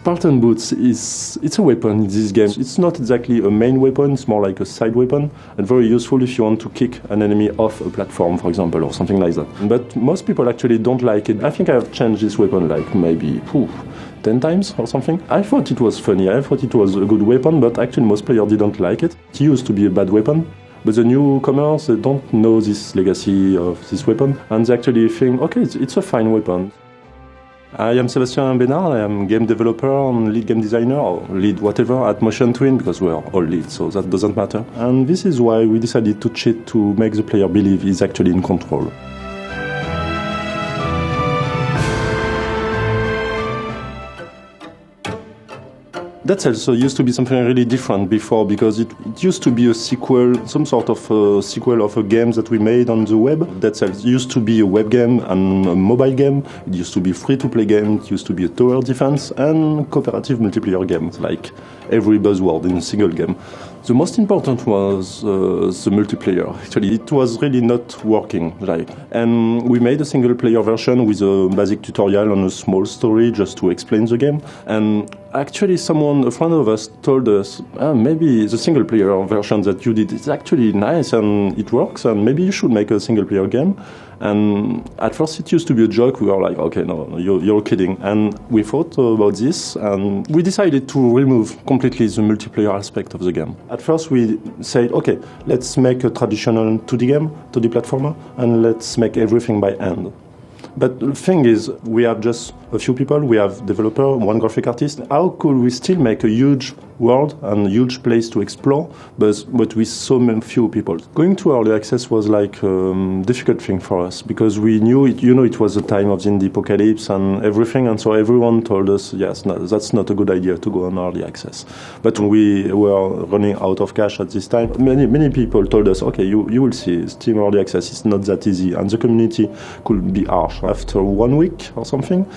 Spartan Boots it's a weapon in this game. It's not exactly a main weapon, it's more like a side weapon, and very useful if you want to kick an enemy off a platform, for example, or something like that. But most people actually don't like it. I think I have changed this weapon like maybe 10 times or something. I thought it was funny, I thought it was a good weapon, but actually most players didn't like it. It used to be a bad weapon. But the newcomers, they don't know this legacy of this weapon, and they actually think, okay, it's a fine weapon. I am Sébastien Bénard, I am game developer and lead game designer, or lead whatever, at Motion Twin, because we are all leads, so that doesn't matter. And this is why we decided to cheat to make the player believe he's actually in control. Dead Cells used to be something really different before, because it used to be a sequel, some sort of a sequel of a game that we made on the web. Dead Cells used to be a web game and a mobile game. It used to be a free-to-play game. It used to be a tower defense and cooperative multiplayer game, like every buzzword in a single game. The most important was the multiplayer. Actually, it was really not working. And we made a single-player version with a basic tutorial and a small story just to explain the game. And actually, a friend of us, told us, maybe the single-player version that you did is actually nice and it works, and maybe you should make a single-player game. And at first it used to be a joke. We were like, okay, no, you're kidding. And we thought about this, and we decided to remove completely the multiplayer aspect of the game. At first we said, okay, let's make a traditional 2D game, 2D platformer, and let's make everything by hand. But the thing is, we have just a few people, we have developer, one graphic artist. How could we still make a huge world and a huge place to explore, but with so few people? Going to early access was like a difficult thing for us, because we knew it was the time of the indie apocalypse and everything, and so everyone told us, yes, no, that's not a good idea to go on early access. But when we were running out of cash at this time, many people told us, okay, you will see, Steam early access is not that easy, and the community could be harsh. After 1 week or something,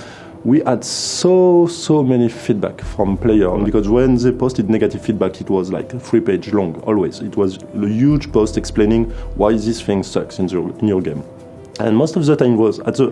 we had so many feedback from players, because when they posted negative feedback, it was like 3 pages long, always. It was a huge post explaining why this thing sucks in your game. And most of the time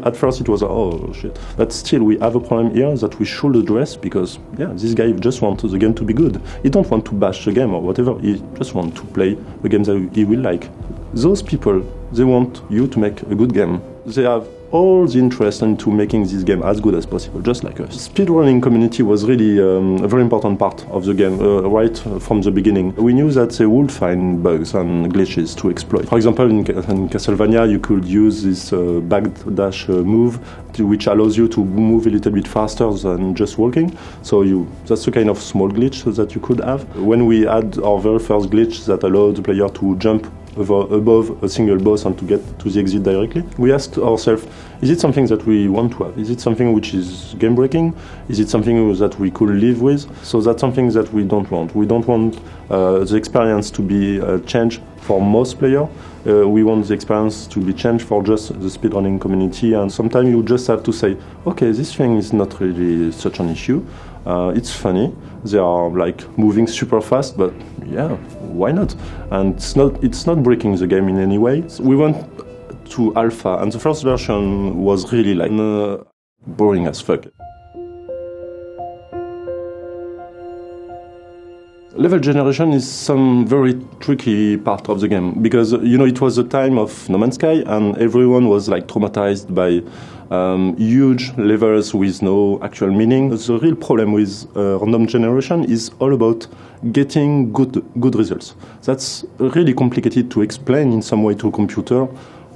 at first it was, oh shit. But still, we have a problem here that we should address, because this guy just wants the game to be good. He don't want to bash the game or whatever, he just wants to play the game that he will like. Those people, they want you to make a good game. They have all the interest into making this game as good as possible, just like us. Speedrunning community was really a very important part of the game, right from the beginning. We knew that they would find bugs and glitches to exploit. For example, in Castlevania, you could use this backdash move, which allows you to move a little bit faster than just walking. So that's a kind of small glitch that you could have. When we had our very first glitch that allowed the player to jump above a single boss and to get to the exit directly, we asked ourselves, is it something that we want to have? Is it something which is game breaking? Is it something that we could live with? So that's something that we don't want. We don't want the experience to be changed for most players. We want the experience to be changed for just the speedrunning community, and sometimes you just have to say, okay, this thing is not really such an issue. It's funny. They are like moving super fast, but why not? And it's not breaking the game in any way. So we went to alpha, and the first version was really like boring as fuck. Level generation is some very tricky part of the game, because it was the time of No Man's Sky, and everyone was like traumatized by huge levels with no actual meaning. The real problem with random generation is all about getting good results. That's really complicated to explain in some way to a computer.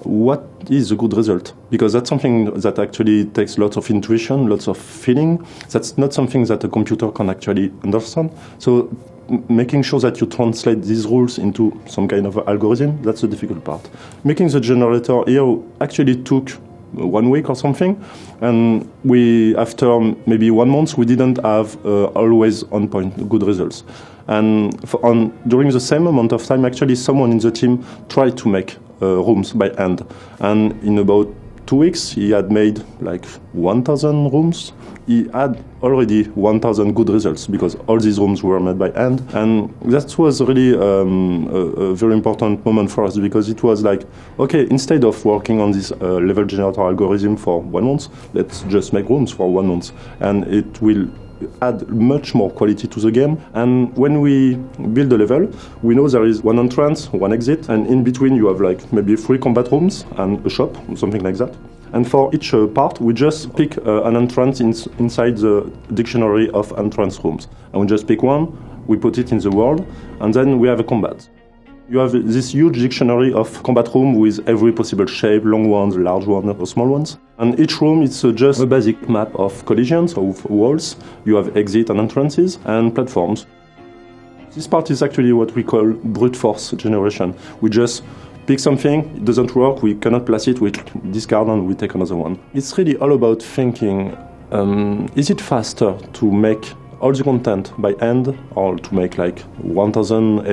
What is a good result? Because that's something that actually takes lots of intuition, lots of feeling. That's not something that a computer can actually understand. So making sure that you translate these rules into some kind of algorithm, that's the difficult part. Making the generator here actually took 1 week or something, and after maybe 1 month, we didn't have always on point good results. And during the same amount of time, actually someone in the team tried to make rooms by hand, and in about 2 weeks he had made like 1,000 rooms. He had already 1,000 good results, because all these rooms were made by hand. And that was really a very important moment for us, because it was like, okay, instead of working on this level generator algorithm for 1 month, let's just make rooms for 1 month. And it will add much more quality to the game. And when we build a level, we know there is one entrance, one exit, and in between you have like maybe 3 combat rooms and a shop, something like that. And for each part, we just pick an entrance inside the dictionary of entrance rooms. And we just pick one, we put it in the world, and then we have a combat. You have this huge dictionary of combat room with every possible shape, long ones, large ones, or small ones. And each room is just a basic map of collisions, of walls. You have exit and entrances, and platforms. This part is actually what we call brute force generation. We just pick something, it doesn't work, we cannot place it, we discard and we take another one. It's really all about thinking, is it faster to make all the content by hand, or to make like 1,000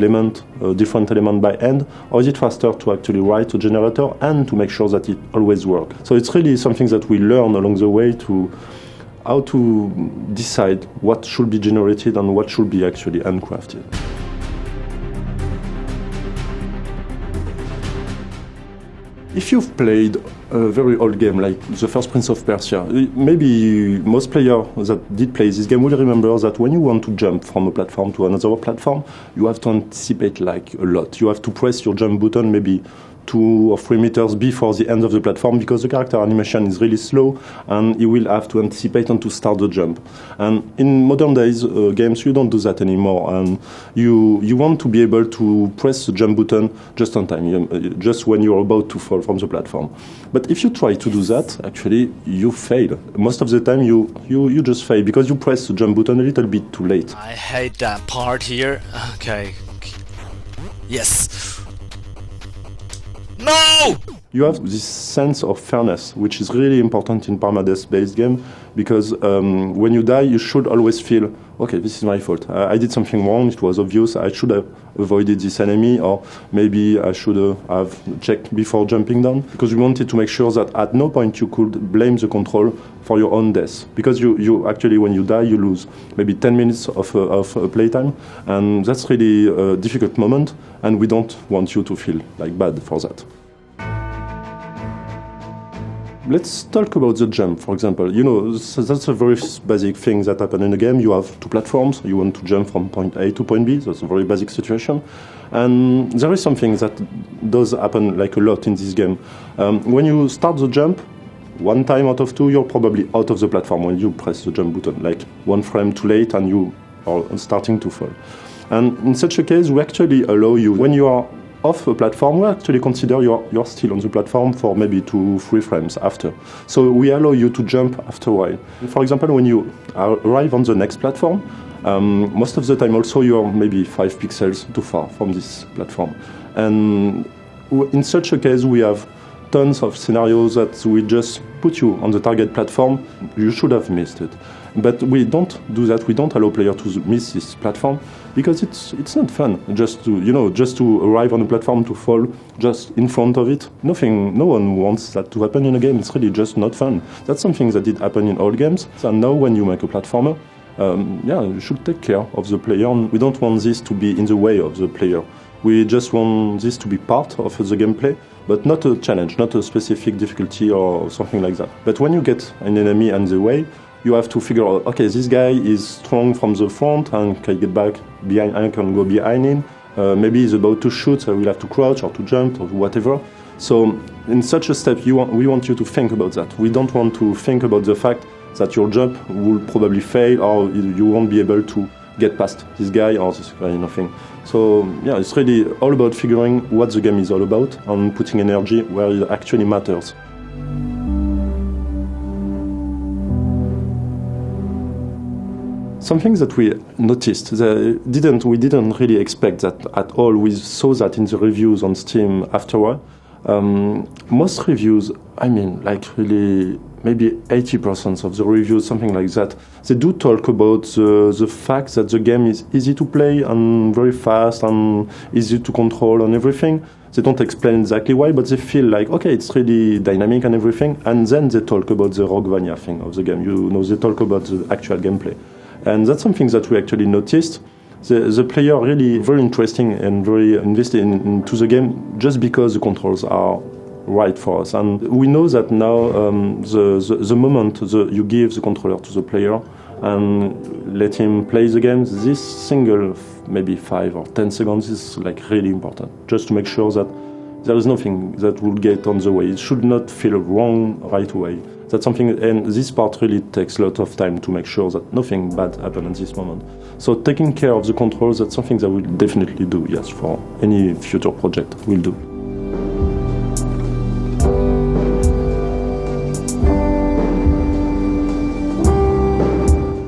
different element by hand, or is it faster to actually write a generator and to make sure that it always works? So it's really something that we learn along the way to how to decide what should be generated and what should be actually handcrafted. If you've played a very old game like the first Prince of Persia, maybe most players that did play this game will remember that when you want to jump from a platform to another platform, you have to anticipate like a lot. You have to press your jump button maybe 2 or 3 meters before the end of the platform because the character animation is really slow and you will have to anticipate and to start the jump. And in modern days games, you don't do that anymore. And you want to be able to press the jump button just on time, just when you're about to fall from the platform. But if you try to do that, actually, you fail. Most of the time, you just fail because you press the jump button a little bit too late. I hate that part here. Okay. Yes. No! You have this sense of fairness, which is really important in permadeath-based game, because when you die, you should always feel, okay, this is my fault. I did something wrong, it was obvious, I should have avoided this enemy, or maybe I should have checked before jumping down, because we wanted to make sure that at no point you could blame the control for your own death. Because you actually, when you die, you lose maybe 10 minutes of playtime, and that's really a difficult moment, and we don't want you to feel like bad for that. Let's talk about the jump, for example. You know, that's a very basic thing that happens in a game. You have 2 platforms. You want to jump from point A to point B. That's a very basic situation. And there is something that does happen like a lot in this game. When you start the jump, 1 time out of 2, you're probably out of the platform when you press the jump button, like 1 frame too late and you are starting to fall. And in such a case, we actually allow you, when you are off a platform, we actually consider you're still on the platform for maybe 2-3 frames after. So we allow you to jump after a while. For example, when you arrive on the next platform, most of the time also you're maybe 5 pixels too far from this platform. And in such a case, we have tons of scenarios that we just put you on the target platform. You should have missed it. But we don't do that. We don't allow players to miss this platform because it's not fun. Just to arrive on a platform to fall just in front of it. No one wants that to happen in a game. It's really just not fun. That's something that did happen in old games. And now when you make a platformer, you should take care of the player. We don't want this to be in the way of the player. We just want this to be part of the gameplay, but not a challenge, not a specific difficulty or something like that. But when you get an enemy in the way, you have to figure out, okay, this guy is strong from the front and can get back behind, I can go behind him. Maybe he's about to shoot, so I will have to crouch or to jump or whatever. So in such a step, we want you to think about that. We don't want to think about the fact that your jump will probably fail or you won't be able to get past this guy or this kind of thing. So yeah, it's really all about figuring what the game is all about and putting energy where it actually matters. Something that we noticed, we didn't really expect that at all. We saw that in the reviews on Steam afterward. Most reviews, really maybe 80% of the reviews, something like that, they do talk about the fact that the game is easy to play and very fast and easy to control and everything. They don't explain exactly why, but they feel like, okay, it's really dynamic and everything. And then they talk about the Roguevania thing of the game. They talk about the actual gameplay. And that's something that we actually noticed. The player really very interesting and very invested into the game just because the controls are right for us. And we know that now the moment you give the controller to the player, and let him play the game. This single, maybe 5 or 10 seconds, is like really important, just to make sure that there is nothing that will get on the way. It should not feel wrong right away. That's something, and this part really takes a lot of time to make sure that nothing bad happens at this moment. So taking care of the controls, that's something that we'll definitely do, yes, for any future project we'll do.